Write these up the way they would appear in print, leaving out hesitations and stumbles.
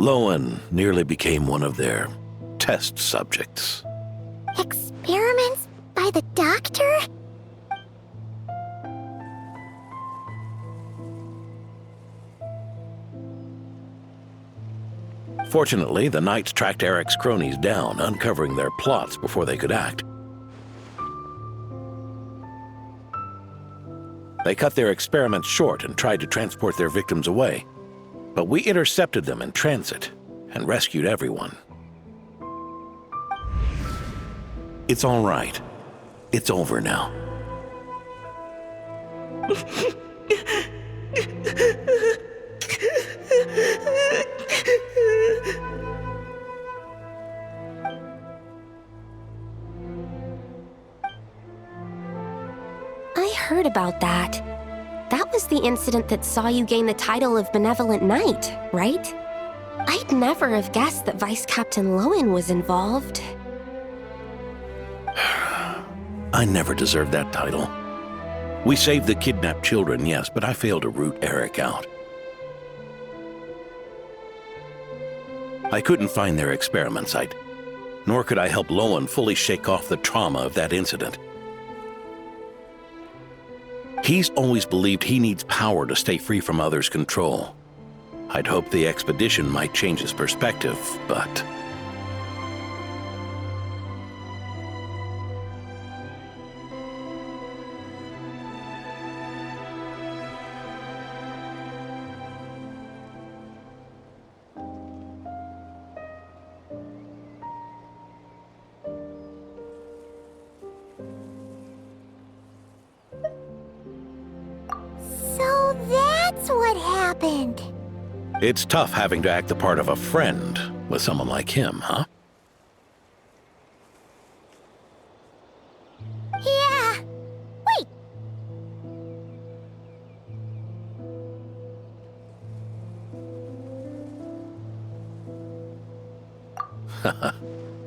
Lowen nearly became one of their test subjects. Experiments by the doctor? Fortunately, the Knights tracked Eric's cronies down, uncovering their plots before they could act. They cut their experiments short and tried to transport their victims away. But we intercepted them in transit and rescued everyone. It's all right. It's over now. I heard about that. That was the incident that saw you gain the title of Benevolent Knight, right? I'd never have guessed that Vice Captain Lowen was involved. I never deserved that title. We saved the kidnapped children, yes, but I failed to root Eric out. I couldn't find their experiment site, nor could I help Lowen fully shake off the trauma of that incident. He's always believed he needs power to stay free from others' control. I'd hoped the expedition might change his perspective, but... So that's what happened. It's tough having to act the part of a friend with someone like him, huh? Yeah. Wait.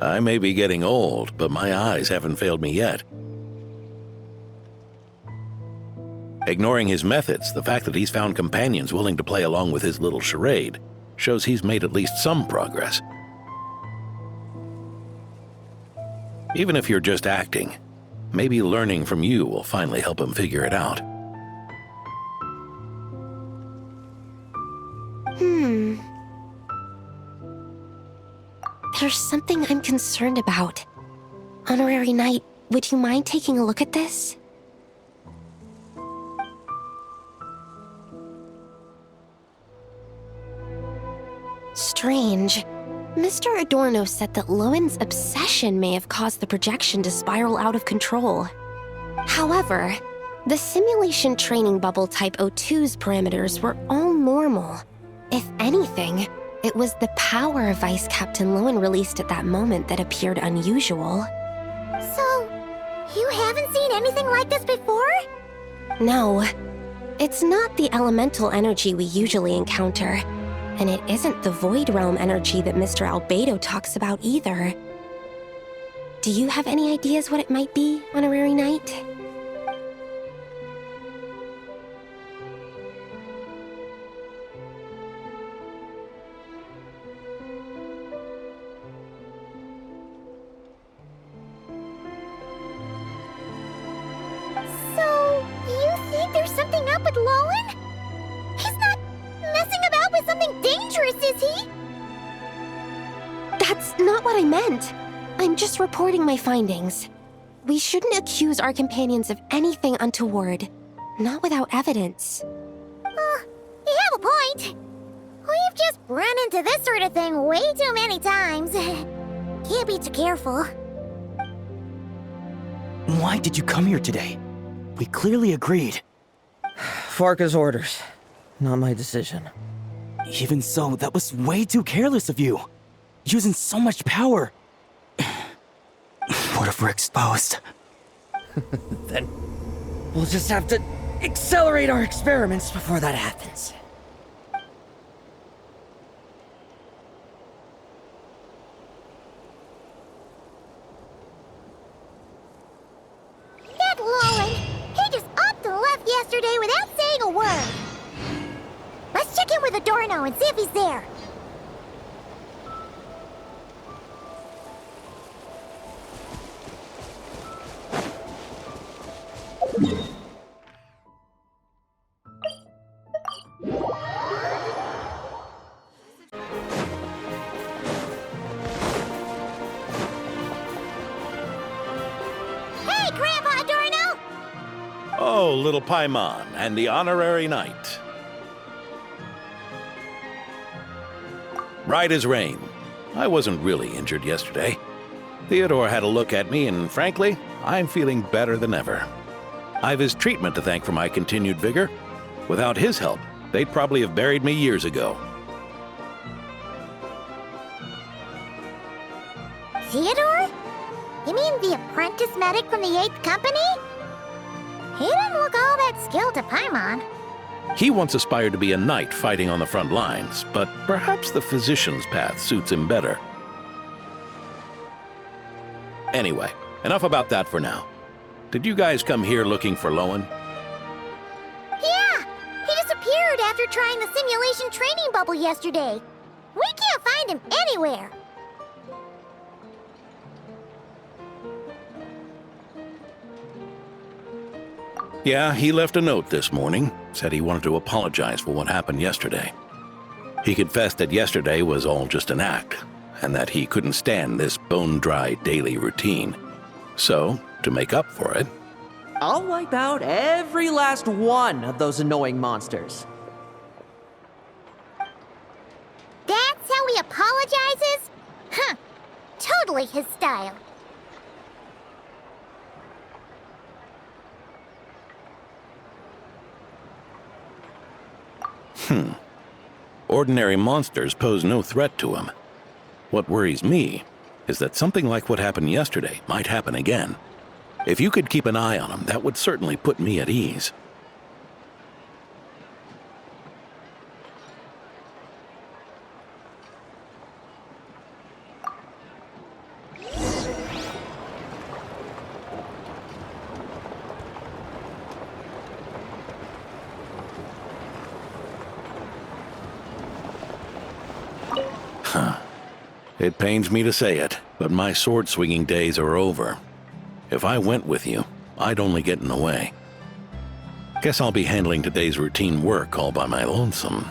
I may be getting old, but my eyes haven't failed me yet. Ignoring his methods, the fact that he's found companions willing to play along with his little charade shows he's made at least some progress. Even if you're just acting, maybe learning from you will finally help him figure it out. There's something I'm concerned about. Honorary Knight, would you mind taking a look at this? Strange. Mr. Adorno said that Lowen's obsession may have caused the projection to spiral out of control. However, the simulation training bubble Type O2's parameters were all normal. If anything, it was the power Vice Captain Lowen released at that moment that appeared unusual. So, you haven't seen anything like this before? No, it's not the elemental energy we usually encounter. And it isn't the Void Realm energy that Mr. Albedo talks about either. Do you have any ideas what it might be, Honorary Knight? So, you think there's something up with Lowen? He's not messing about with something dangerous, is he? That's not what I meant. I'm just reporting my findings. We shouldn't accuse our companions of anything untoward. Not without evidence. You have a point. We've just run into this sort of thing way too many times. Can't be too careful. Why did you come here today? We clearly agreed. Farka's orders. Not my decision. Even so, that was way too careless of you. Using so much power. What if we're exposed? Then we'll just have to accelerate our experiments before that happens. That Lowen, he just upped and left yesterday without saying a word. Let's check in with Adorno and see if he's there. little Paimon and the honorary knight. Right as rain. I wasn't really injured yesterday. Theodore had a look at me, and frankly, I'm feeling better than ever. I've his treatment to thank for my continued vigor. Without his help, they'd probably have buried me years ago. Theodore? You mean the apprentice medic from the 8th Company? He didn't look all that skilled to Paimon. He once aspired to be a knight fighting on the front lines, but perhaps the physician's path suits him better. Anyway, enough about that for now. Did you guys come here looking for Lowen? Yeah! He disappeared after trying the simulation training bubble yesterday. We can't find him anywhere. Yeah, he left a note this morning. Said he wanted to apologize for what happened yesterday. He confessed that yesterday was all just an act, and that he couldn't stand this bone-dry daily routine. So, to make up for it, I'll wipe out every last one of those annoying monsters. That's how he apologizes? Huh. Totally his style. Ordinary monsters pose no threat to him. What worries me is that something like what happened yesterday might happen again. If you could keep an eye on him, that would certainly put me at ease. It pains me to say it, but my sword-swinging days are over. If I went with you, I'd only get in the way. Guess I'll be handling today's routine work all by my lonesome.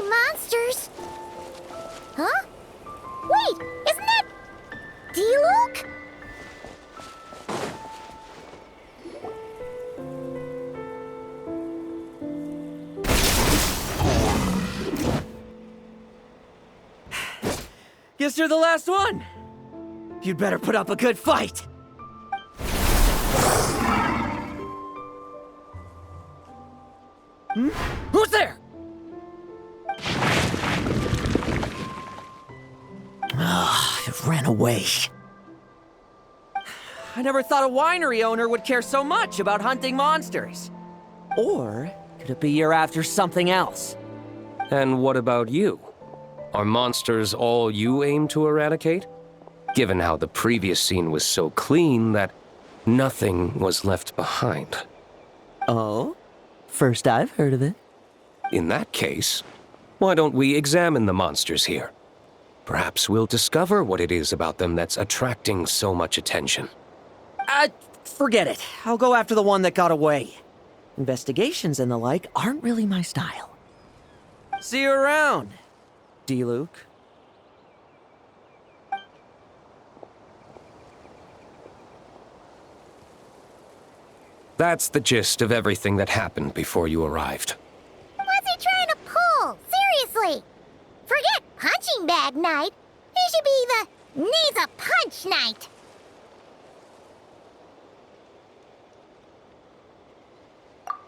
Monsters? Huh? Wait, isn't that D-Luke? Guess you're the last one. You'd better put up a good fight. Who's there? It ran away. I never thought a winery owner would care so much about hunting monsters. Or could it be you're after something else? And what about you? Are monsters all you aim to eradicate? Given how the previous scene was so clean that nothing was left behind. Oh? First I've heard of it. In that case, why don't we examine the monsters here? Perhaps we'll discover what it is about them that's attracting so much attention. Forget it. I'll go after the one that got away. Investigations and the like aren't really my style. See you around, D-Luke. That's the gist of everything that happened before you arrived. What's he trying to pull? Seriously! Forget punching bag night. He should be the needs a punch night.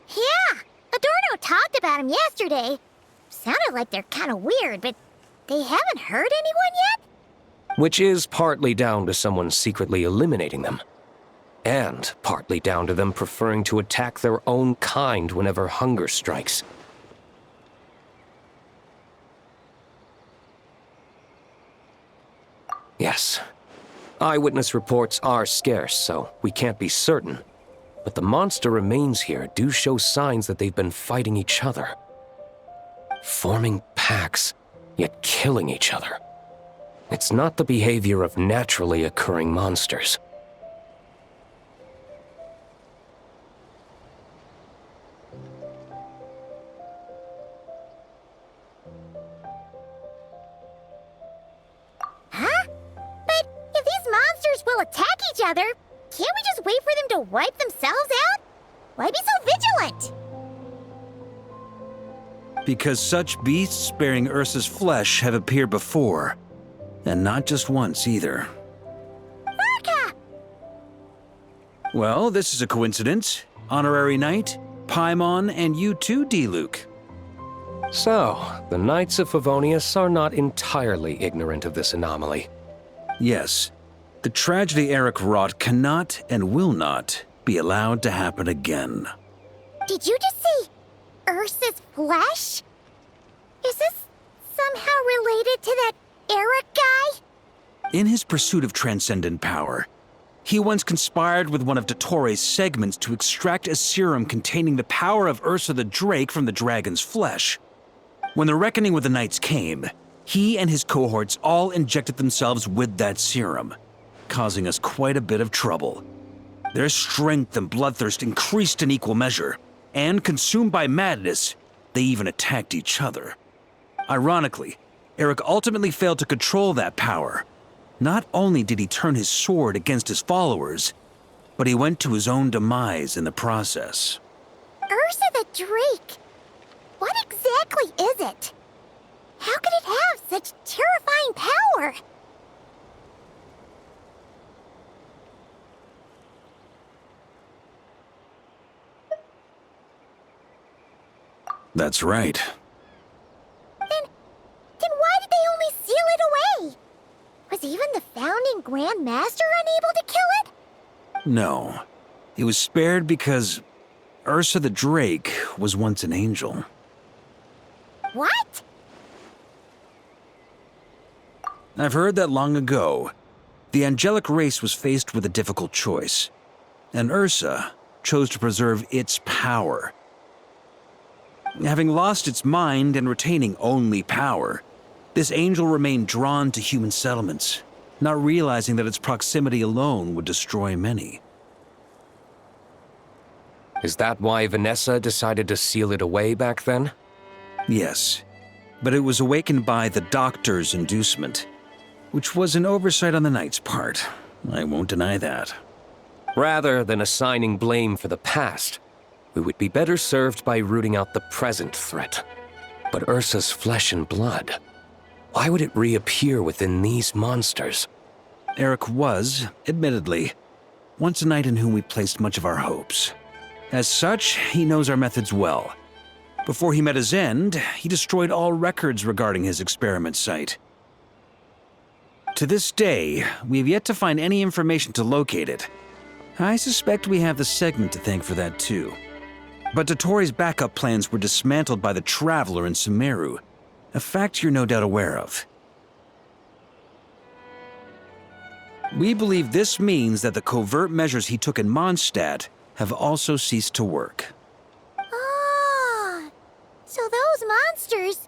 Yeah, Adorno talked about him yesterday. Sounded like they're kind of weird, but they haven't hurt anyone yet? Which is partly down to someone secretly eliminating them. And partly down to them preferring to attack their own kind whenever hunger strikes. Yes. Eyewitness reports are scarce, so we can't be certain. But the monster remains here do show signs that they've been fighting each other. Forming packs, yet killing each other. It's not the behavior of naturally occurring monsters. Huh? But if these monsters will attack each other, can't we just wait for them to wipe themselves out? Why be so vigilant? Because such beasts bearing Ursa's flesh have appeared before. And not just once either. Urka! Well, this is a coincidence. Honorary Knight, Paimon, and you too, D-Luke. So, the Knights of Favonius are not entirely ignorant of this anomaly. Yes, the tragedy Eric wrought cannot and will not be allowed to happen again. Did you just say Ursa's flesh? Is this somehow related to that Eric guy? In his pursuit of transcendent power, he once conspired with one of Dottoro's segments to extract a serum containing the power of Ursa the Drake from the dragon's flesh. When the reckoning with the Knights came, he and his cohorts all injected themselves with that serum, causing us quite a bit of trouble. Their strength and bloodthirst increased in equal measure, and consumed by madness, they even attacked each other. Ironically, Eric ultimately failed to control that power. Not only did he turn his sword against his followers, but he went to his own demise in the process. Ursa the Drake? What exactly is it? How could it have such terrifying power? That's right. Then why did they only seal it away? Was even the founding Grand Master unable to kill it? No. It was spared because Ursa the Drake was once an angel. What? I've heard that long ago, the angelic race was faced with a difficult choice, and Ursa chose to preserve its power. Having lost its mind and retaining only power, this angel remained drawn to human settlements, not realizing that its proximity alone would destroy many. Is that why Vanessa decided to seal it away back then? Yes, but it was awakened by the Doctor's inducement, which was an oversight on the Knight's part. I won't deny that. Rather than assigning blame for the past, we would be better served by rooting out the present threat. But Ursa's flesh and blood, why would it reappear within these monsters? Eric was, admittedly, once a knight in whom we placed much of our hopes. As such, he knows our methods well. Before he met his end, he destroyed all records regarding his experiment site. To this day, we have yet to find any information to locate it. I suspect we have the segment to thank for that too. But Dottoro's backup plans were dismantled by the Traveler in Sumeru, a fact you're no doubt aware of. We believe this means that the covert measures he took in Mondstadt have also ceased to work. Ah, so those monsters,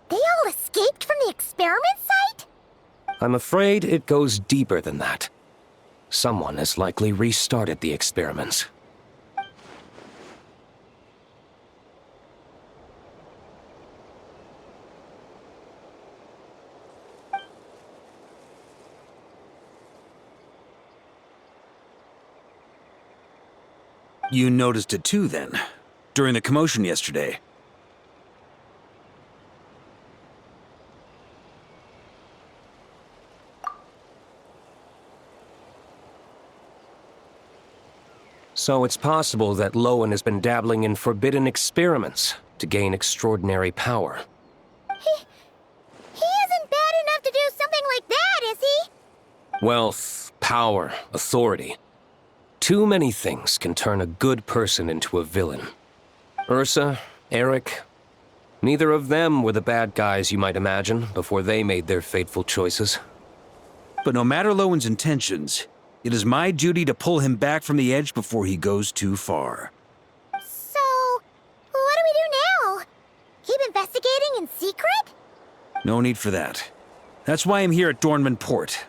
they all escaped from the experiment site? I'm afraid it goes deeper than that. Someone has likely restarted the experiments. You noticed it too, then, during the commotion yesterday. So it's possible that Lowen has been dabbling in forbidden experiments to gain extraordinary power. He isn't bad enough to do something like that, is he? Wealth, power, authority. Too many things can turn a good person into a villain. Ursa, Eric, neither of them were the bad guys you might imagine before they made their fateful choices. But no matter Lowen's intentions, it is my duty to pull him back from the edge before he goes too far. So, what do we do now? Keep investigating in secret? No need for that. That's why I'm here at Dornman Port.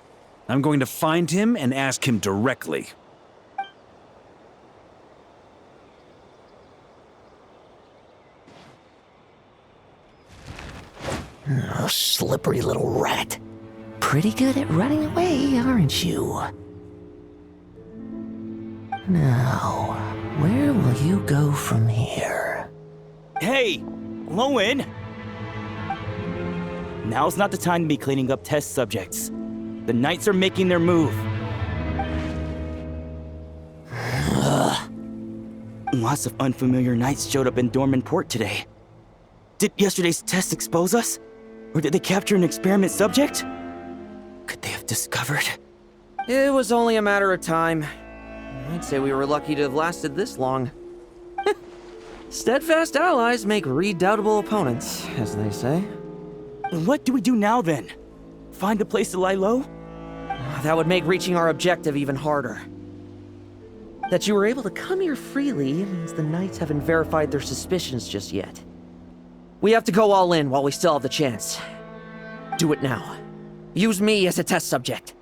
I'm going to find him and ask him directly. Oh, slippery little rat. Pretty good at running away, aren't you? Now, where will you go from here? Hey, Lowen! Now's not the time to be cleaning up test subjects. The Knights are making their move. Lots of unfamiliar Knights showed up in Dorman Port today. Did yesterday's test expose us? Or did they capture an experiment subject? Could they have discovered? It was only a matter of time. I'd say we were lucky to have lasted this long. Steadfast allies make redoubtable opponents, as they say. What do we do now then? Find a place to lie low? That would make reaching our objective even harder. That you were able to come here freely means the Knights haven't verified their suspicions just yet. We have to go all in while we still have the chance. Do it now. Use me as a test subject.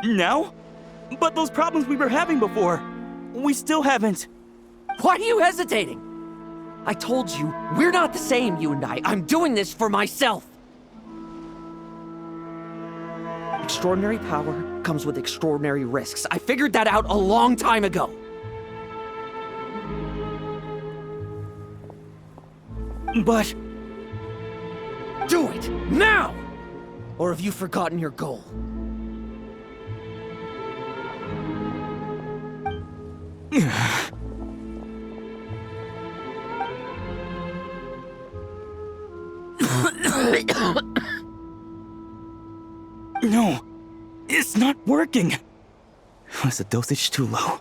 Now? But those problems we were having before, we still haven't. Why are you hesitating? I told you, we're not the same, you and I. I'm doing this for myself. Extraordinary power comes with extraordinary risks. I figured that out a long time ago. But... Do it, now! Or have you forgotten your goal? No, it's not working. Was the dosage too low?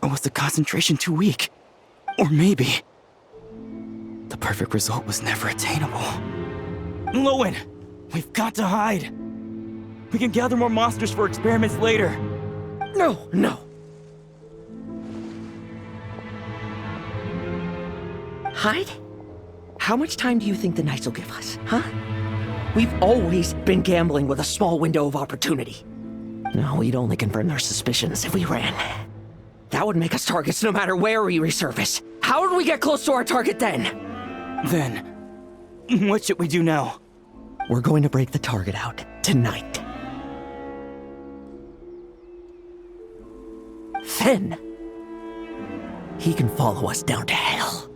Or was the concentration too weak? Or maybe... the perfect result was never attainable. Lowen, we've got to hide. We can gather more monsters for experiments later. No. Hide? How much time do you think the Knights will give us, huh? We've always been gambling with a small window of opportunity. No, we'd only confirm their suspicions if we ran. That would make us targets no matter where we resurface. How would we get close to our target then? Then, what should we do now? We're going to break the target out tonight. Then, he can follow us down to hell.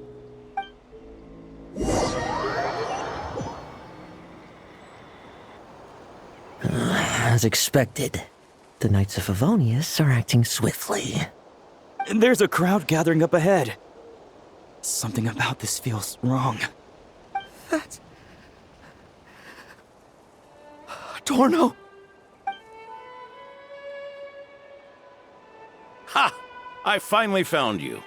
As expected, the Knights of Favonius are acting swiftly. There's a crowd gathering up ahead. Something about this feels wrong. That's... Torno! Ha! I finally found you.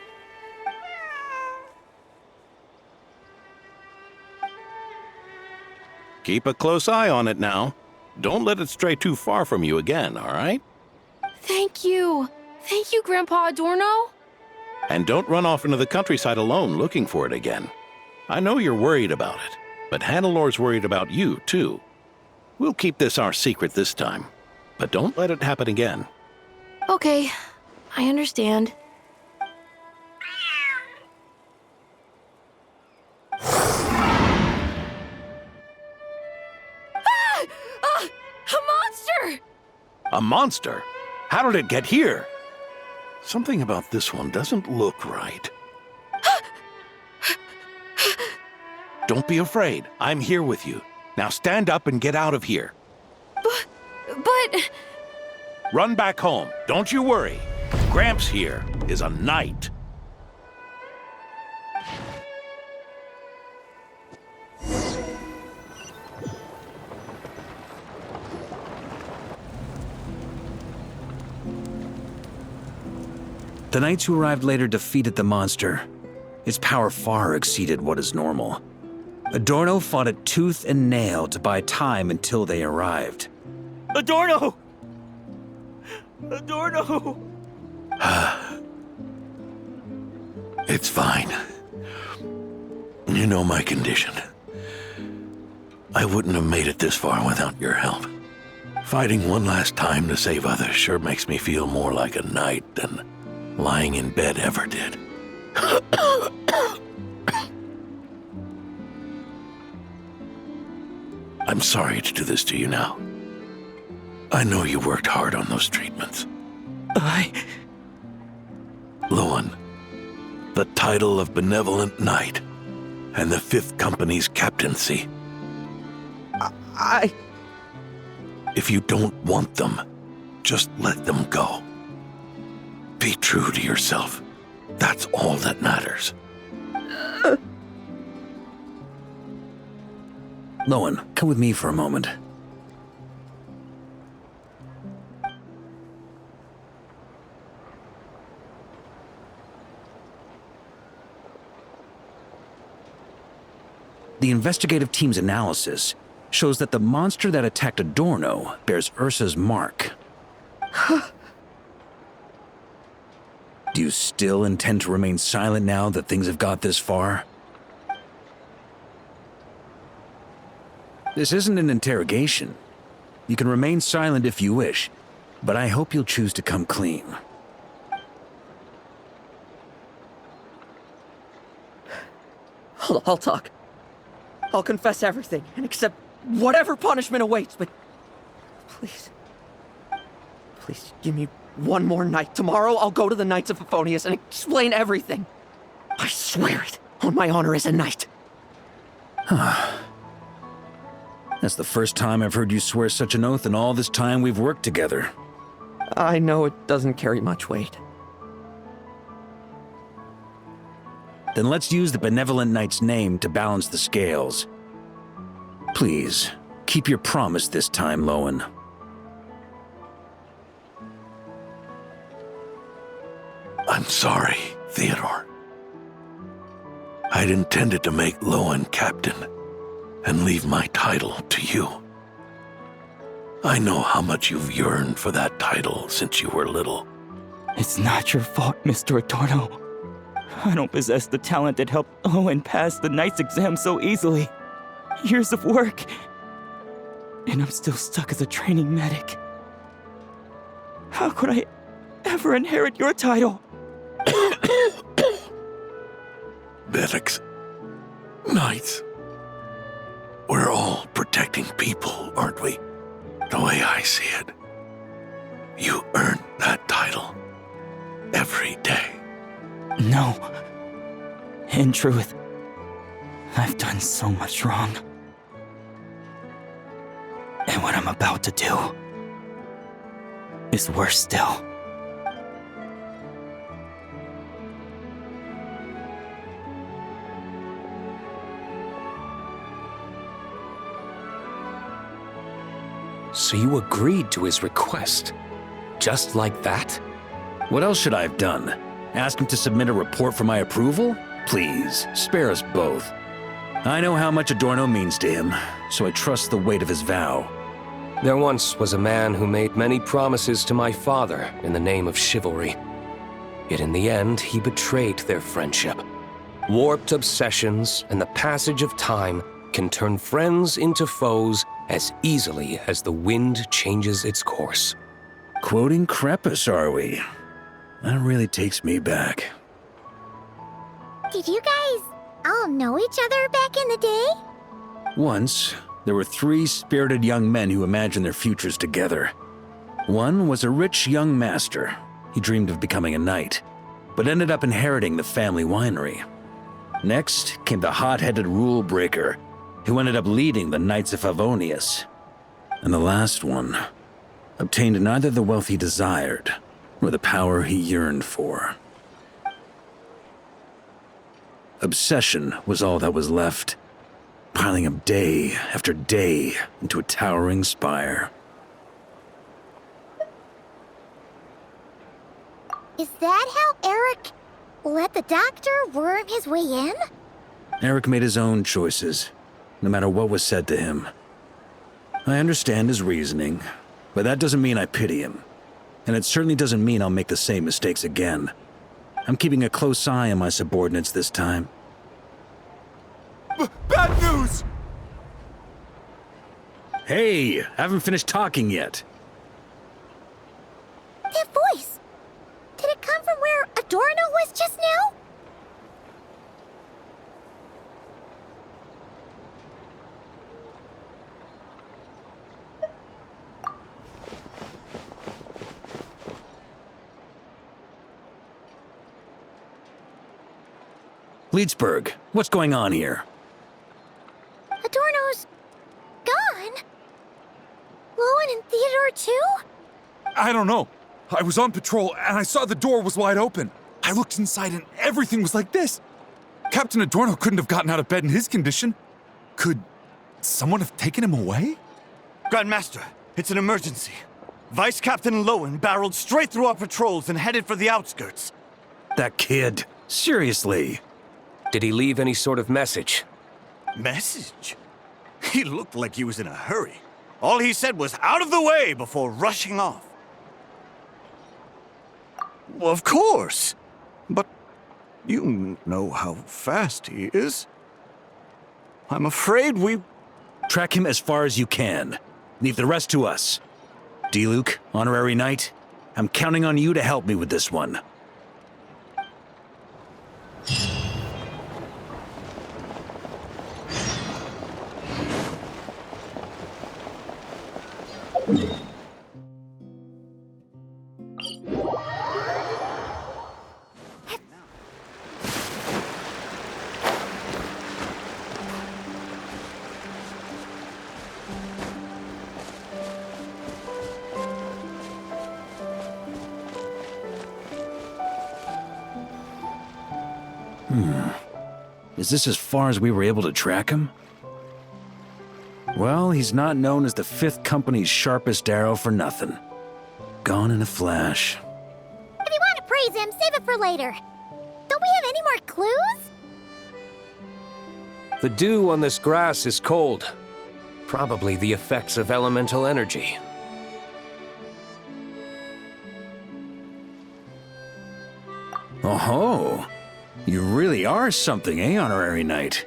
Keep a close eye on it now. Don't let it stray too far from you again, all right? Thank you. Thank you, Grandpa Adorno. And don't run off into the countryside alone looking for it again. I know you're worried about it, but Hannelor's worried about you, too. We'll keep this our secret this time, but don't let it happen again. Okay, I understand. A monster! A monster? How did it get here? Something about this one doesn't look right. Don't be afraid. I'm here with you. Now stand up and get out of here. But... Run back home. Don't you worry. Gramps here is a knight. The knights who arrived later defeated the monster. Its power far exceeded what is normal. Adorno fought it tooth and nail to buy time until they arrived. Adorno! Adorno! It's fine. You know my condition. I wouldn't have made it this far without your help. Fighting one last time to save others sure makes me feel more like a knight than lying in bed ever did. I'm sorry to do this to you now. I know you worked hard on those treatments. Lowen, the title of Benevolent Knight and the Fifth Company's captaincy. If you don't want them, just let them go. Be true to yourself. That's all that matters. Lowen, come with me for a moment. The investigative team's analysis shows that the monster that attacked Adorno bears Ursa's mark. Do you still intend to remain silent now that things have got this far? This isn't an interrogation. You can remain silent if you wish, but I hope you'll choose to come clean. I'll talk. I'll confess everything and accept whatever punishment awaits, but please, please give me one more night. Tomorrow I'll go to the Knights of Euphonius and explain everything. I swear it on my honor as a knight. That's the first time I've heard you swear such an oath in all this time we've worked together. I know it doesn't carry much weight. Then let's use the Benevolent Knight's name to balance the scales. Please, keep your promise this time, Lowen. I'm sorry, Theodore. I'd intended to make Lowen captain and leave my title to you. I know how much you've yearned for that title since you were little. It's not your fault, Mr. Adorno. I don't possess the talent that helped Owen pass the knight's exam so easily. Years of work, and I'm still stuck as a training medic. How could I ever inherit your title? Medics, knights, we're all protecting people, aren't we? The way I see it, you earned that title every day. No. In truth, I've done so much wrong. And what I'm about to do is worse still. So you agreed to his request? Just like that? What else should I have done? Ask him to submit a report for my approval? Please, spare us both. I know how much Adorno means to him, so I trust the weight of his vow. There once was a man who made many promises to my father in the name of chivalry. Yet in the end, he betrayed their friendship. Warped obsessions and the passage of time can turn friends into foes as easily as the wind changes its course. Quoting Crepus, are we? That really takes me back. Did you guys all know each other back in the day? Once, there were 3 spirited young men who imagined their futures together. One was a rich young master. He dreamed of becoming a knight, but ended up inheriting the family winery. Next came the hot-headed rule breaker, who ended up leading the Knights of Favonius. And the last one obtained neither the wealth he desired, nor the power he yearned for. Obsession was all that was left, piling up day after day into a towering spire. Is that how Eric let the doctor worm his way in? Eric made his own choices, no matter what was said to him. I understand his reasoning, but that doesn't mean I pity him. And it certainly doesn't mean I'll make the same mistakes again. I'm keeping a close eye on my subordinates this time. Bad news! Hey, haven't finished talking yet. That voice! Did it come from where Adorno was just now? Leedsburg, what's going on here? Adorno's gone? Lowen and Theodore too? I don't know. I was on patrol and I saw the door was wide open. I looked inside and everything was like this. Captain Adorno couldn't have gotten out of bed in his condition. Could someone have taken him away? Grandmaster, it's an emergency. Vice Captain Lowen barreled straight through our patrols and headed for the outskirts. That kid. Seriously. Did he leave any sort of message? Message? He looked like he was in a hurry. All he said was out of the way before rushing off. Well, of course. But you know how fast he is. I'm afraid we... Track him as far as you can. Leave the rest to us. D-Luke, Honorary Knight, I'm counting on you to help me with this one. Is this as far as we were able to track him? Well, he's not known as the 5th Company's sharpest arrow for nothing. Gone in a flash. If you want to praise him, save it for later. Don't we have any more clues? The dew on this grass is cold. Probably the effects of elemental energy. Oh-ho! You really are something, eh, Honorary Knight?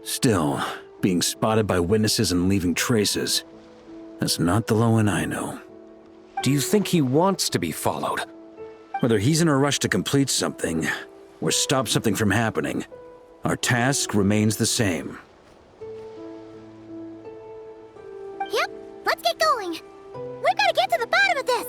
Still, being spotted by witnesses and leaving traces, that's not the Lowen I know. Do you think he wants to be followed? Whether he's in a rush to complete something, or stop something from happening, our task remains the same. Yep, let's get going. We've got to get to the bottom of this.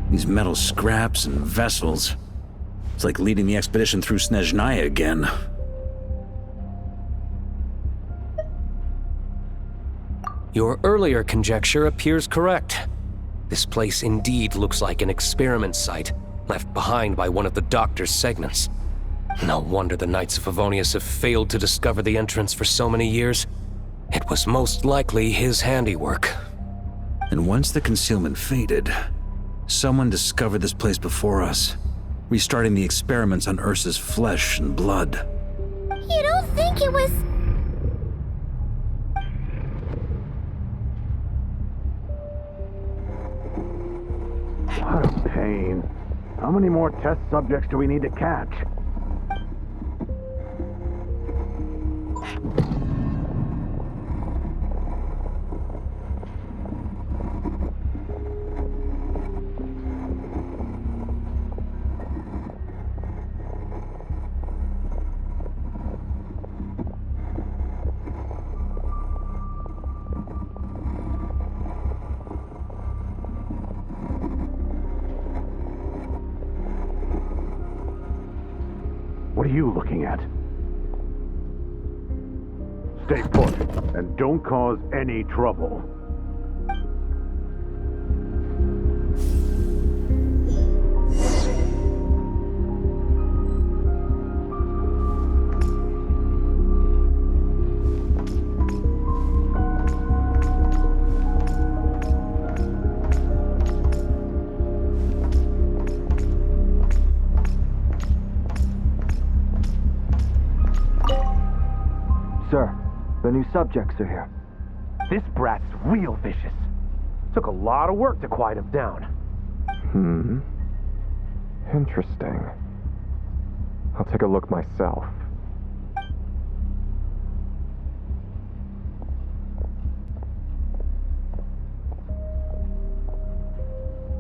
These metal scraps and vessels. It's like leading the expedition through Snezhnaya again. Your earlier conjecture appears correct. This place indeed looks like an experiment site, left behind by one of the Doctor's segments. No wonder the Knights of Favonius have failed to discover the entrance for so many years. It was most likely his handiwork. And once the concealment faded, someone discovered this place before us, restarting the experiments on Ursa's flesh and blood. You don't think it was... What a pain. How many more test subjects do we need to catch? What are you looking at? Stay put, and don't cause any trouble. Sir, the new subjects are here. This brat's real vicious. Took a lot of work to quiet him down. Interesting. I'll take a look myself.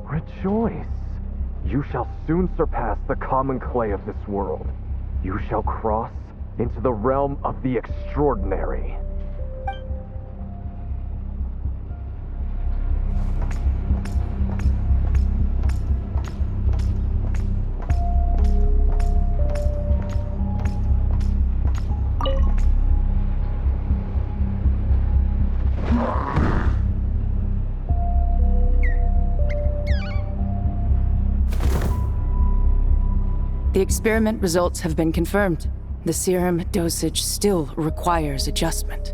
Rejoice! You shall soon surpass the common clay of this world. You shall cross into the realm of the extraordinary. The experiment results have been confirmed. The serum dosage still requires adjustment.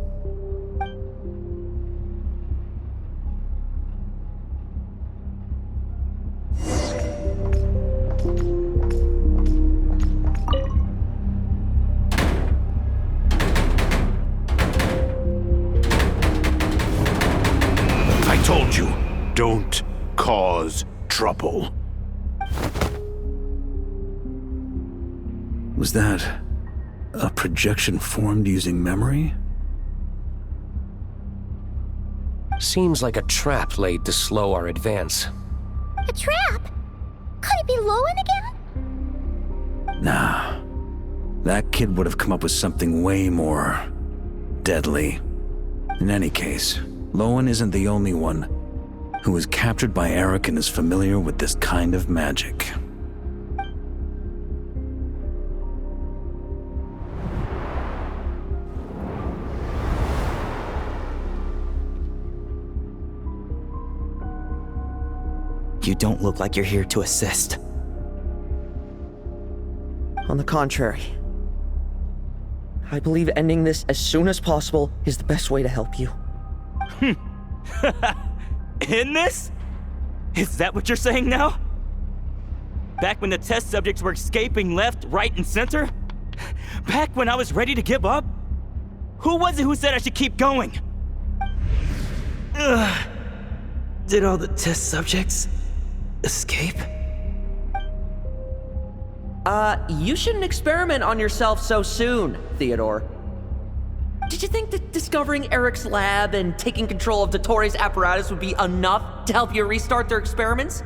I told you, don't cause trouble. Was that a projection formed using memory? Seems like a trap laid to slow our advance. A trap? Could it be Lowen again? Nah. That kid would have come up with something way more deadly. In any case, Lowen isn't the only one who was captured by Eric and is familiar with this kind of magic. You don't look like you're here to assist. On the contrary, I believe ending this as soon as possible is the best way to help you. In this? Is that what you're saying now? Back when the test subjects were escaping left, right, and center? Back when I was ready to give up? Who was it who said I should keep going? Did all the test subjects escape? You shouldn't experiment on yourself so soon, Theodore. Did you think that discovering Eric's lab and taking control of Dottores' apparatus would be enough to help you restart their experiments?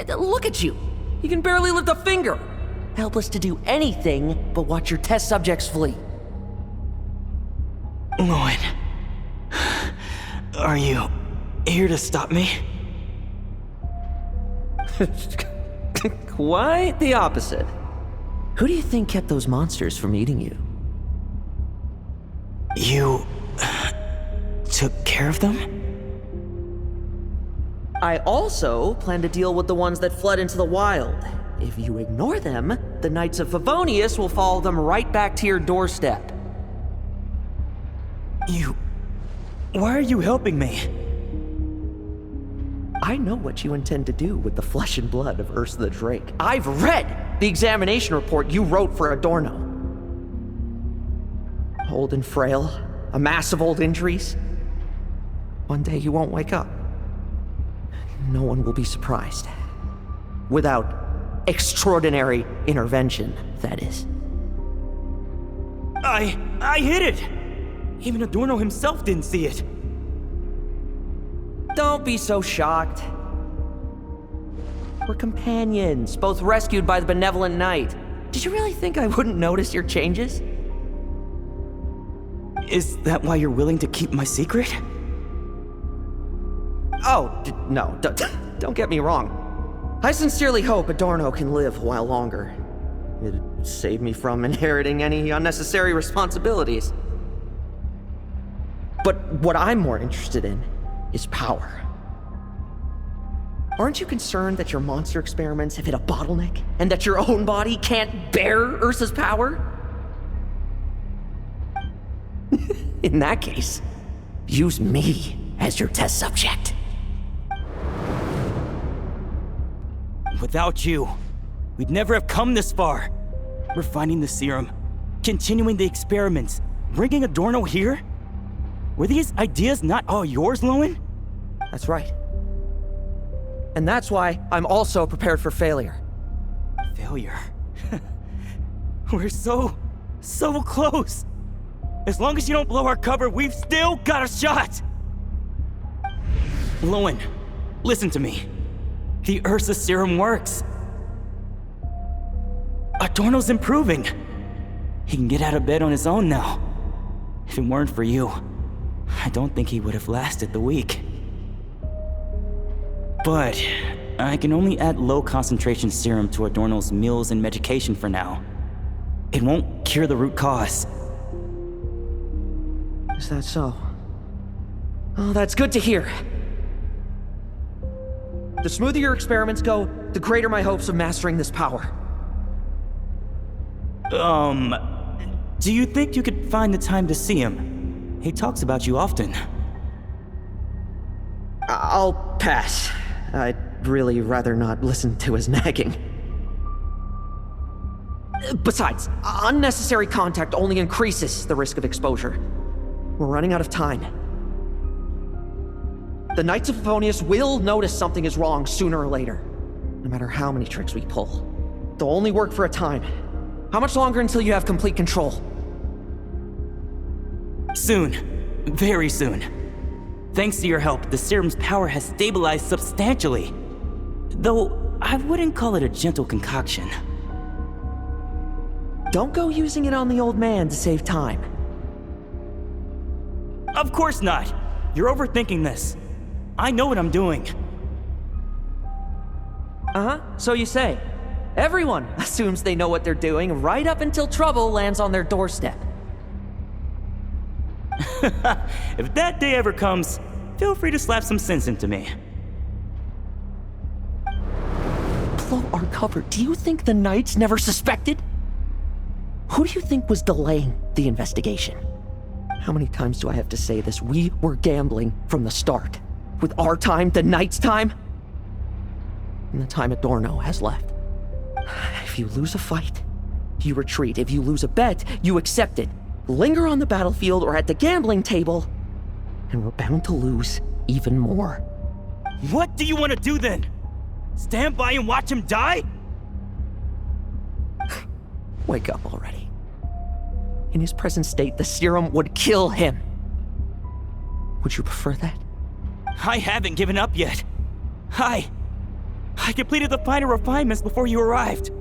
Look at you. You can barely lift a finger. Helpless to do anything but watch your test subjects flee. Lowen, are you here to stop me? Quite the opposite. Who do you think kept those monsters from eating you? You took care of them? I also plan to deal with the ones that fled into the wild. If you ignore them, the Knights of Favonius will follow them right back to your doorstep. Why are you helping me? I know what you intend to do with the flesh and blood of Ursa the Drake. I've read the examination report you wrote for Adorno. Old and frail, a mass of old injuries. One day you won't wake up. no one will be surprised. Without extraordinary intervention, that is. I hit it! Even Adorno himself didn't see it. Don't be so shocked. We're companions, both rescued by the benevolent knight. Did you really think I wouldn't notice your changes? Is that why you're willing to keep my secret? Oh, no, don't get me wrong. I sincerely hope Adorno can live a while longer. It'd save me from inheriting any unnecessary responsibilities. But what I'm more interested in is power. Aren't you concerned that your monster experiments have hit a bottleneck and that your own body can't bear Ursa's power? In that case, use me as your test subject. Without you, we'd never have come this far. Refining the serum, continuing the experiments, bringing Adorno here? Were these ideas not all yours, Lowen? That's right. And that's why I'm also prepared for failure. Failure? We're so close. As long as you don't blow our cover, we've still got a shot! Lowen, listen to me. The Ursa serum works. Adorno's improving. He can get out of bed on his own now. If it weren't for you, I don't think he would have lasted the week. But I can only add low concentration serum to Adorno's meals and medication for now. It won't cure the root cause. Is that so? Oh, that's good to hear. The smoother your experiments go, the greater my hopes of mastering this power. Do you think you could find the time to see him? He talks about you often. I'll pass. I'd really rather not listen to his nagging. Besides, unnecessary contact only increases the risk of exposure. We're running out of time. The Knights of Favonius will notice something is wrong sooner or later, no matter how many tricks we pull. They'll only work for a time. How much longer until you have complete control? Soon. Very soon. Thanks to your help, the serum's power has stabilized substantially. Though, I wouldn't call it a gentle concoction. Don't go using it on the old man to save time. Of course not! You're overthinking this. I know what I'm doing. Uh-huh, so you say. Everyone assumes they know what they're doing right up until trouble lands on their doorstep. If that day ever comes, feel free to slap some sense into me. Blow our cover. Do you think the Knights never suspected? Who do you think was delaying the investigation? How many times do I have to say this? We were gambling from the start. With our time, the Knights' time, and the time Adorno has left. If you lose a fight, you retreat. If you lose a bet, you accept it. Linger on the battlefield or at the gambling table, and we're bound to lose even more. What do you want to do then? Stand by and watch him die? Wake up already. In his present state, the serum would kill him. Would you prefer that? I haven't given up yet. I completed the final refinements before you arrived.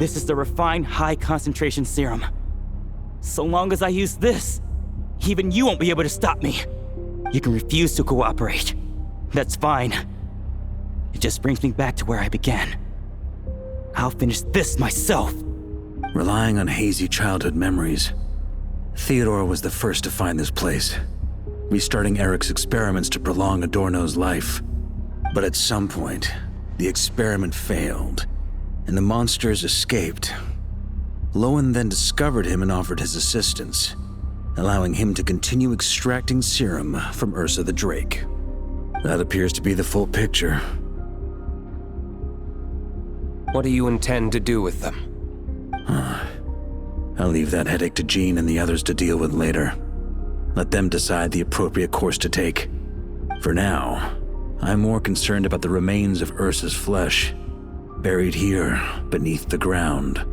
This is the refined high-concentration serum. So long as I use this, even you won't be able to stop me. You can refuse to cooperate. That's fine. It just brings me back to where I began. I'll finish this myself. Relying on hazy childhood memories, Theodore was the first to find this place, restarting Eric's experiments to prolong Adorno's life. But at some point, the experiment failed, and the monsters escaped. Lowen then discovered him and offered his assistance, allowing him to continue extracting serum from Ursa the Drake. That appears to be the full picture. What do you intend to do with them? I'll leave that headache to Jean and the others to deal with later. Let them decide the appropriate course to take. For now, I'm more concerned about the remains of Ursa's flesh, buried here beneath the ground.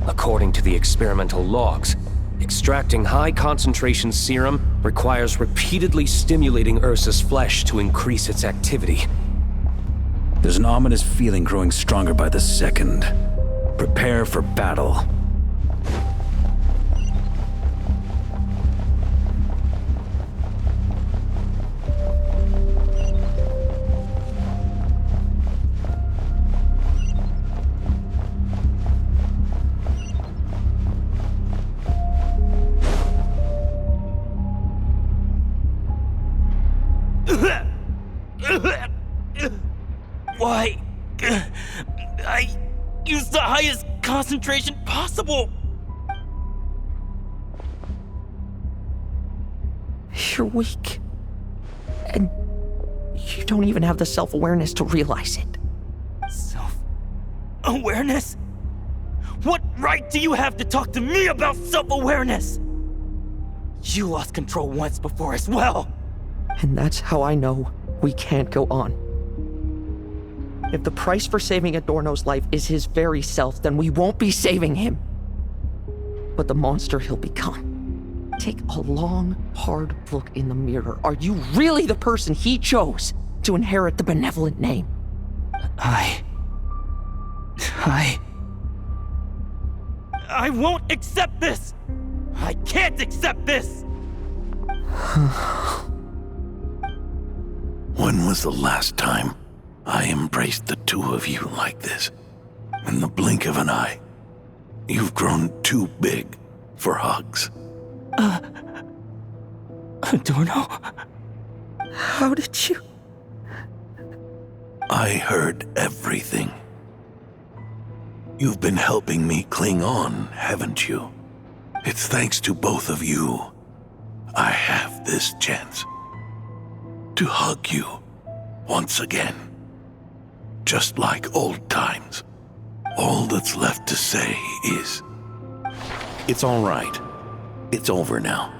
According to the experimental logs, extracting high-concentration serum requires repeatedly stimulating Ursa's flesh to increase its activity. There's an ominous feeling growing stronger by the second. Prepare for battle. Why? I used the highest concentration possible. You're weak. And you don't even have the self-awareness to realize it. Self-awareness? What right do you have to talk to me about self-awareness? You lost control once before as well. And that's how I know we can't go on. If the price for saving Adorno's life is his very self, then we won't be saving him. But the monster he'll become. Take a long, hard look in the mirror. Are you really the person he chose to inherit the benevolent name? I won't accept this! I can't accept this! When was the last time I embraced the two of you like this? In the blink of an eye. You've grown too big for hugs. Adorno? How did you... I heard everything. You've been helping me cling on, haven't you? It's thanks to both of you I have this chance to hug you once again. Just like old times. All that's left to say is, it's all right. It's over now.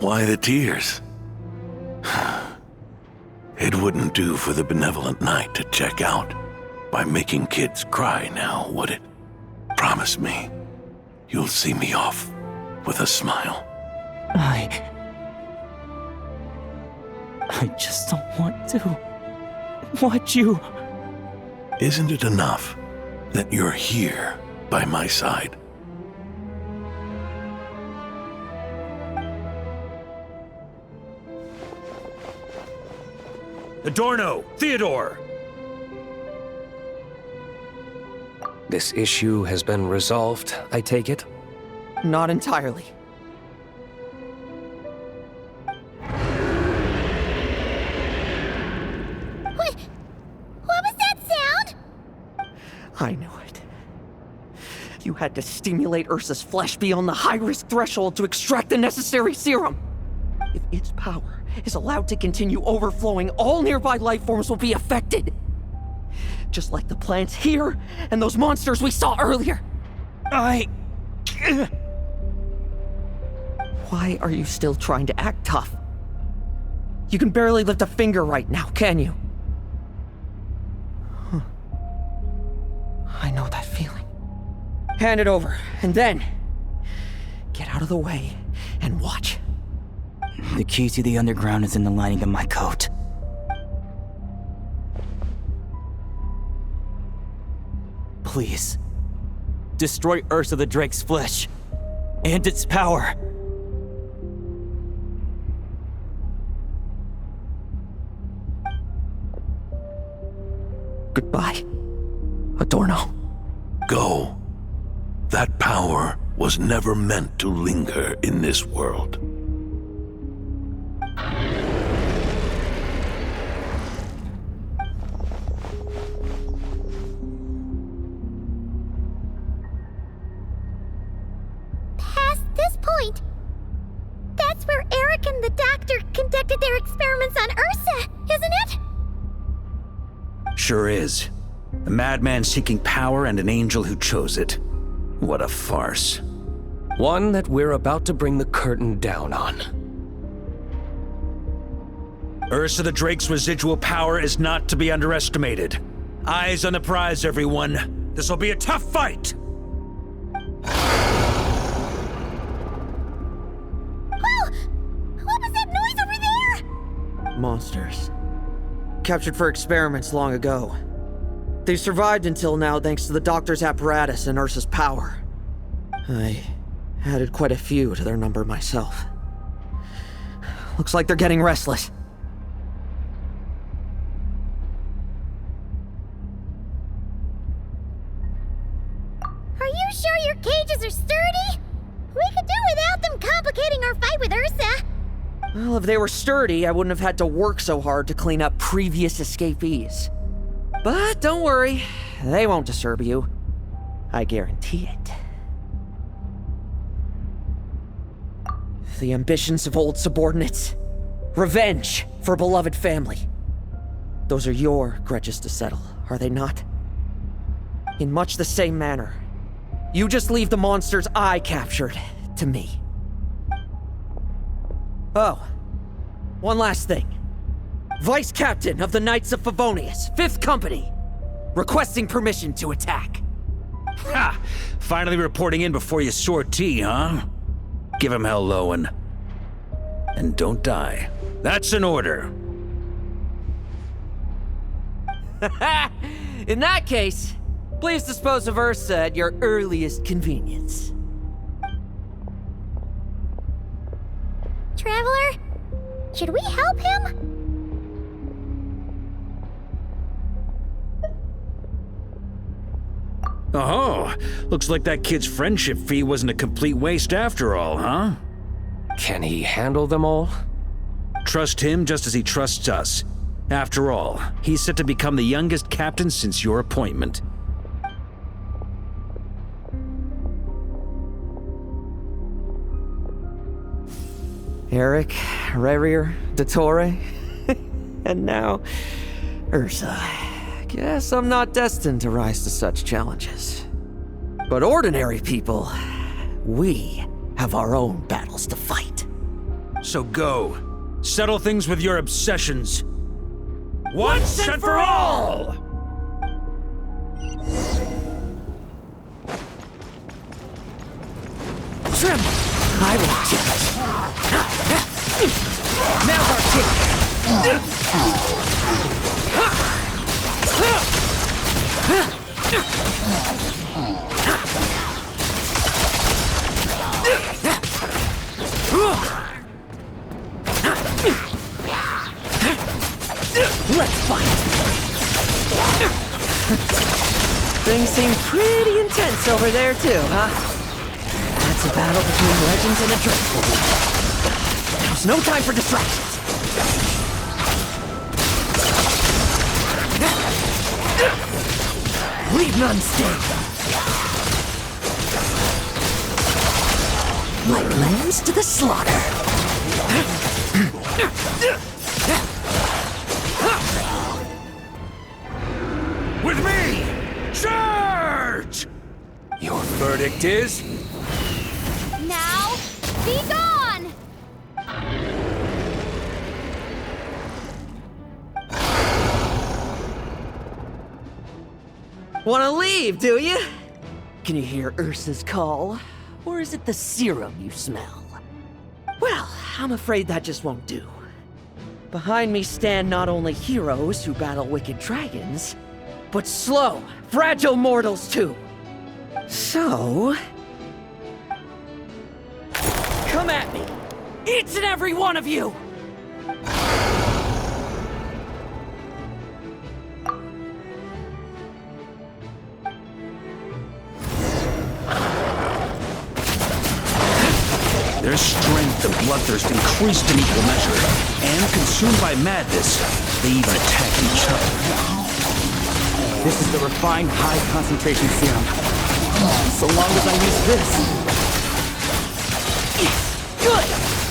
Why the tears? It wouldn't do for the benevolent knight to check out by making kids cry now, would it? Promise me, you'll see me off with a smile. I just don't want to watch you. Isn't it enough that you're here by my side? Adorno! Theodore! This issue has been resolved, I take it? Not entirely. What was that sound? I knew it. You had to stimulate Ursa's flesh beyond the high-risk threshold to extract the necessary serum. If its power is allowed to continue overflowing, all nearby life forms will be affected. Just like the plants here and those monsters we saw earlier. Why are you still trying to act tough? You can barely lift a finger right now, can you? I know that feeling. Hand it over, and then get out of the way and watch. The key to the underground is in the lining of my coat. Please, destroy Ursa the Drake's flesh and its power. Goodbye, Adorno. Go. That power was never meant to linger in this world. Past this point, that's where Eric and the doctor conducted their experiments on Ursa, isn't it? Sure is. A madman seeking power and an angel who chose it. What a farce. One that we're about to bring the curtain down on. Ursa the Drake's residual power is not to be underestimated. Eyes on the prize, everyone. This will be a tough fight! Oh! What was that noise over there? Monsters. Captured for experiments long ago. They survived until now thanks to the doctor's apparatus and Ursa's power. I added quite a few to their number myself. Looks like they're getting restless. Are you sure your cages are sturdy? We could do without them complicating our fight with Ursa. Well, if they were sturdy, I wouldn't have had to work so hard to clean up previous escapees. But don't worry, they won't disturb you. I guarantee it. The ambitions of old subordinates. Revenge for beloved family. Those are your grudges to settle, are they not? In much the same manner, you just leave the monsters I captured to me. Oh, one last thing. Vice Captain of the Knights of Favonius, 5th Company, requesting permission to attack. Ha! Finally reporting in before you sortie, huh? Give him hell, Lowen. And don't die. That's an order. In that case, please dispose of Ursa at your earliest convenience. Traveler, should we help him? Oh, looks like that kid's friendship fee wasn't a complete waste after all, huh? Can he handle them all? Trust him just as he trusts us. After all, he's set to become the youngest captain since your appointment. Eric, Rerir, Dottore, and now Ursa. Guess I'm not destined to rise to such challenges. But ordinary people, we have our own battles to fight. So go. Settle things with your obsessions. Once and for all! Trim! I will judge. Now's our Let's fight! Things seem pretty intense over there too, huh? That's a battle between legends and a dreadful one. There's no time for distractions. Leave none standing. Like lambs to the slaughter. With me! Charge! Your verdict is? Now, be gone! Wanna leave, do you? Can you hear Ursa's call? Or is it the serum you smell? Well, I'm afraid that just won't do. Behind me stand not only heroes who battle wicked dragons, but slow, fragile mortals too. So... come at me! Each and every one of you! Their strength and bloodthirst increased in equal measure, and consumed by madness, they even attacked each other. This is the refined high-concentration serum. So long as I use this. Good!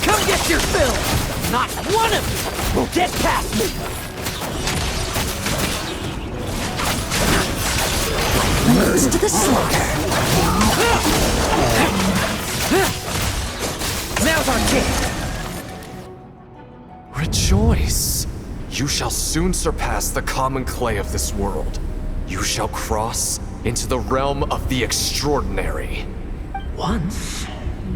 Come get your fill! Not one of you will get past me! Lambs to the slaughter! Now's our chance! Rejoice! You shall soon surpass the common clay of this world. You shall cross into the realm of the extraordinary. Once,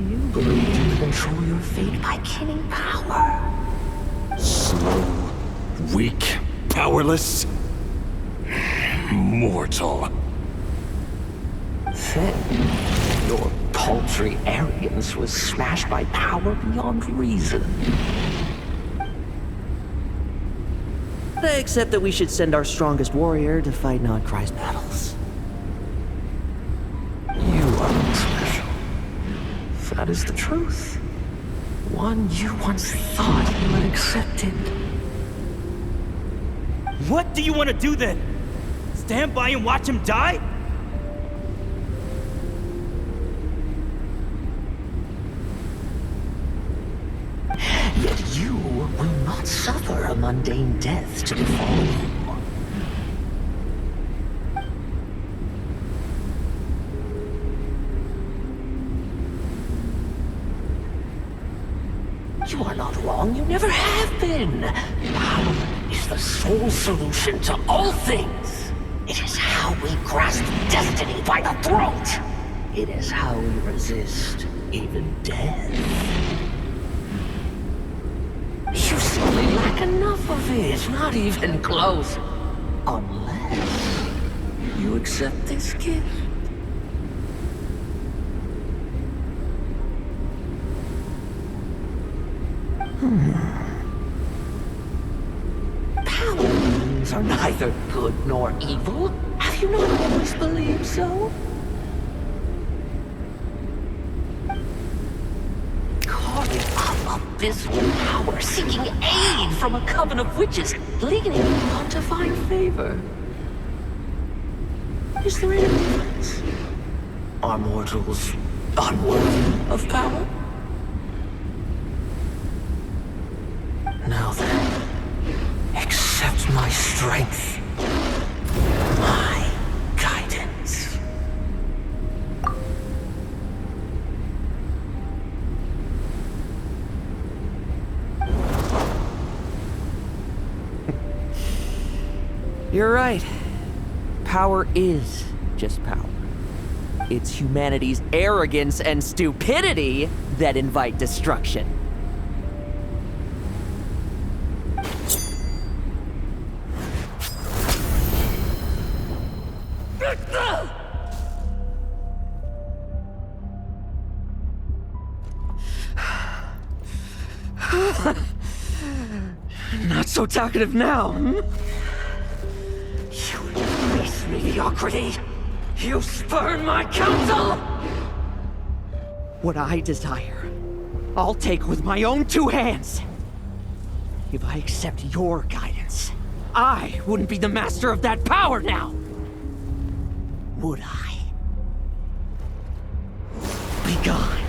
you believed you could control your fate by killing power. Slow, weak, powerless, mortal. Then, your paltry arrogance was smashed by power beyond reason. Except that we should send our strongest warrior to fight Nodcry's battles. You are special. That is the truth. One you once thought you had accepted. What do you want to do then? Stand by and watch him die? Yet you will not suffer a mundane death to befall you. You are not wrong, you never have been. Power is the sole solution to all things. It is how we grasp destiny by the throat. It is how we resist even death. You simply lack enough of it, not even close. Unless you accept this gift. Powers are neither good nor evil. Have you not always believed so? Carving up abysmal power, seeking aid from a coven of witches, leading on to find favor. Is there any difference? Are mortals unworthy of power? Now then, accept my strength, my guidance. You're right. Power is just power. It's humanity's arrogance and stupidity that invite destruction. Not so talkative now, hmm? You base mediocrity! You spurn my counsel! What I desire, I'll take with my own two hands. If I accept your guidance, I wouldn't be the master of that power now! Would I? Be gone.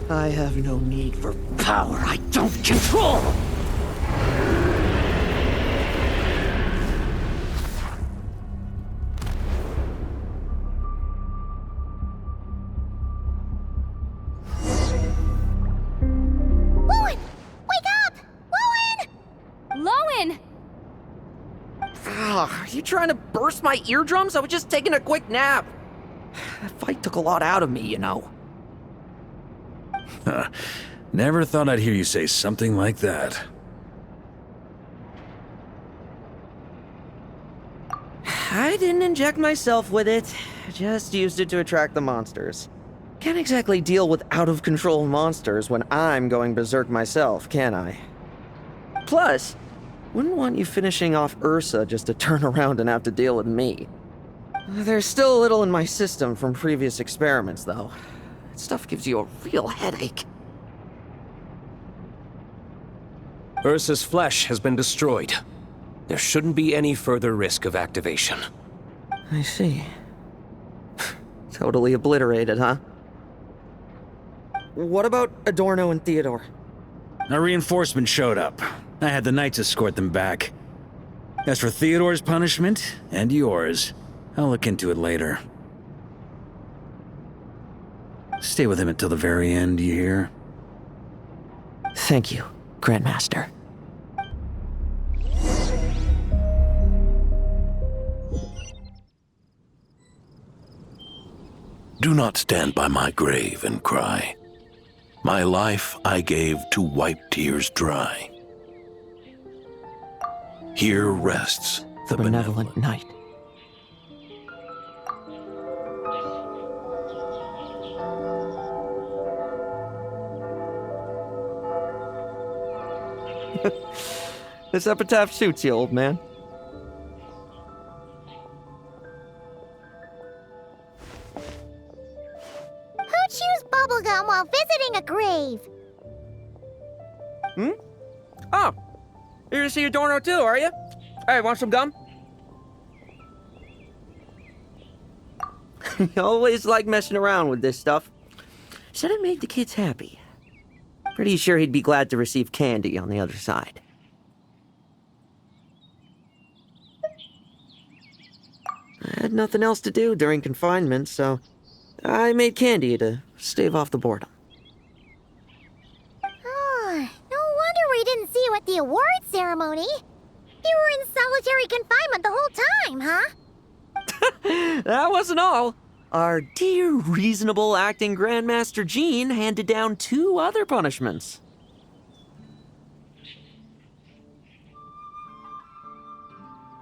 I have no need for power I don't control! Are you trying to burst my eardrums? I was just taking a quick nap. That fight took a lot out of me, you know. Never thought I'd hear you say something like that. I didn't inject myself with it. Just used it to attract the monsters. Can't exactly deal with out-of-control monsters when I'm going berserk myself, can I? Plus, wouldn't want you finishing off Ursa just to turn around and have to deal with me. There's still a little in my system from previous experiments, though. That stuff gives you a real headache. Ursa's flesh has been destroyed. There shouldn't be any further risk of activation. I see. Totally obliterated, huh? What about Adorno and Theodore? A reinforcement showed up. I had the Knights escort them back. As for Theodore's punishment, and yours, I'll look into it later. Stay with him until the very end, you hear? Thank you, Grandmaster. Do not stand by my grave and cry. My life I gave to wipe tears dry. Here rests the benevolent knight. This epitaph suits you, old man. Who chews bubblegum while visiting a grave? Hmm? Oh, you're to see Adorno too, are you? Hey, want some gum? You always like messing around with this stuff. Said it made the kids happy. Pretty sure he'd be glad to receive candy on the other side. I had nothing else to do during confinement, so I made candy to stave off the boredom. Oh, no wonder we didn't see you at the award ceremony. You were in solitary confinement the whole time, huh? That wasn't all. Our dear, reasonable acting Grandmaster Jean handed down 2 other punishments.